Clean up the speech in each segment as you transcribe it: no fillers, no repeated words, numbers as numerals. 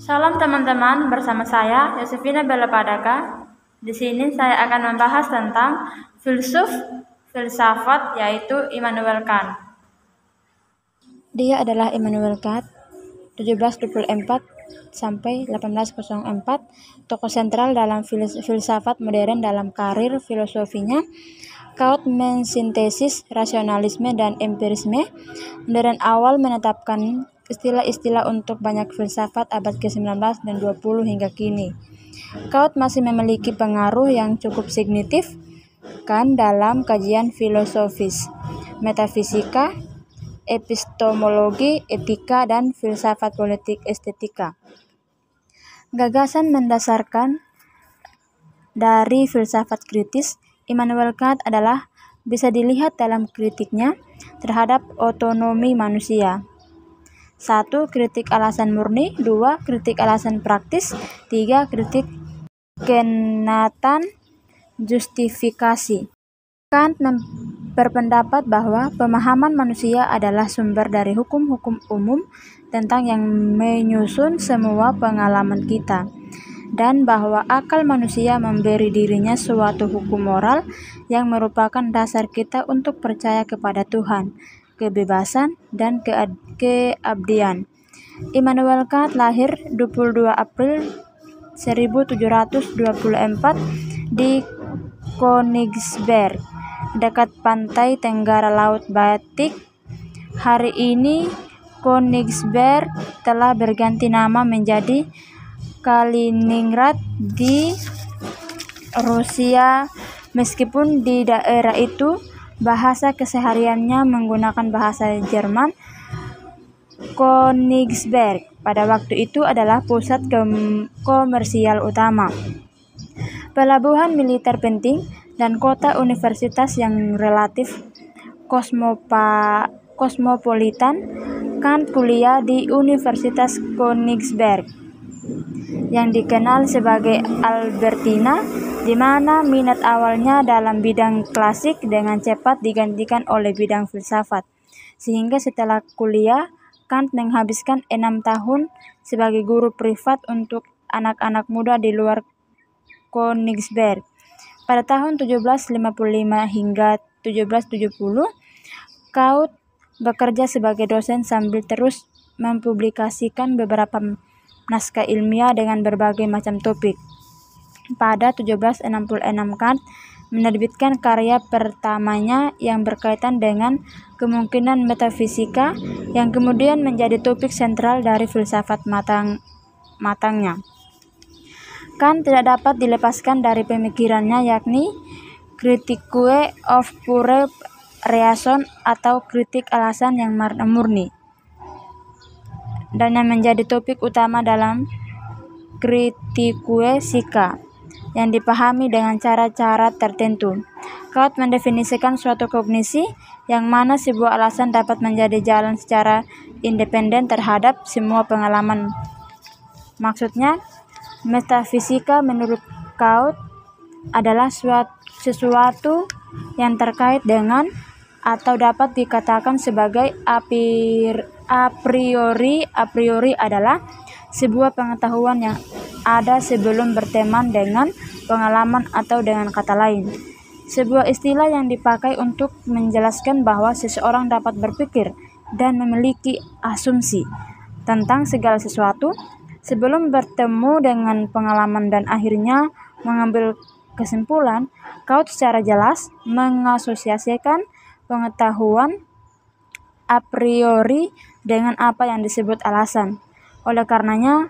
Salam teman-teman, bersama saya Yosefina Bella Padaka. Di sini saya akan membahas tentang filsafat, yaitu Immanuel Kant. Dia adalah Immanuel Kant, 1724 sampai 1804, tokoh sentral dalam filsafat modern. Dalam karir filosofinya, Kant mensintesis rasionalisme dan empirisme modern awal, menetapkan istilah-istilah untuk banyak filsafat abad ke-19 dan 20 hingga kini. Kant masih memiliki pengaruh yang cukup signifikan dalam kajian filosofis, metafisika, epistemologi, etika, dan filsafat politik estetika. Gagasan mendasarkan dari filsafat kritis Immanuel Kant adalah bisa dilihat dalam kritiknya terhadap otonomi manusia. 1. Kritik alasan murni. 2. Kritik alasan praktis. 3. Kritik kenatan justifikasi. Kant berpendapat bahwa pemahaman manusia adalah sumber dari hukum-hukum umum tentang yang menyusun semua pengalaman kita, dan bahwa akal manusia memberi dirinya suatu hukum moral yang merupakan dasar kita untuk percaya kepada Tuhan, kebebasan, dan keabdian. Immanuel Kant lahir 22 April 1724 di Königsberg, dekat pantai tenggara Laut Baltik. Hari ini Königsberg telah berganti nama menjadi Kaliningrad di Rusia. Meskipun di daerah itu bahasa kesehariannya menggunakan bahasa Jerman, Königsberg pada waktu itu adalah pusat komersial utama, pelabuhan militer penting, dan kota universitas yang relatif kosmopolitan. Kant kuliah di Universitas Königsberg, yang dikenal sebagai Albertina, di mana minat awalnya dalam bidang klasik dengan cepat digantikan oleh bidang filsafat, sehingga setelah kuliah Kant menghabiskan 6 tahun sebagai guru privat untuk anak-anak muda di luar Königsberg. Pada tahun 1755 hingga 1770, Kant bekerja sebagai dosen sambil terus mempublikasikan beberapa naskah ilmiah dengan berbagai macam topik. Pada 1766, Kant menerbitkan karya pertamanya yang berkaitan dengan kemungkinan metafisika, yang kemudian menjadi topik sentral dari filsafat matangnya. Kant tidak dapat dilepaskan dari pemikirannya, yakni critique of pure reason atau kritik alasan yang murni, dan yang menjadi topik utama dalam Critique Psika, yang dipahami dengan cara-cara tertentu. Kant mendefinisikan suatu kognisi yang mana sebuah alasan dapat menjadi jalan secara independen terhadap semua pengalaman. Maksudnya, metafisika menurut Kant adalah sesuatu yang terkait dengan atau dapat dikatakan sebagai a priori. A priori adalah sebuah pengetahuan yang ada sebelum berteman dengan pengalaman, atau dengan kata lain, sebuah istilah yang dipakai untuk menjelaskan bahwa seseorang dapat berpikir dan memiliki asumsi tentang segala sesuatu sebelum bertemu dengan pengalaman dan akhirnya mengambil kesimpulan. Kant secara jelas mengasosiasikan pengetahuan a priori dengan apa yang disebut alasan. Oleh karenanya,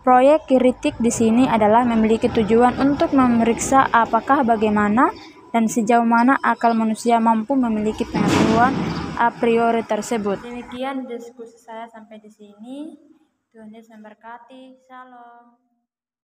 proyek kritik di sini adalah memiliki tujuan untuk memeriksa apakah, bagaimana, dan sejauh mana akal manusia mampu memiliki pengetahuan a priori tersebut. Demikian diskusi saya sampai di sini. Tuhan Yesus memberkati. Shalom.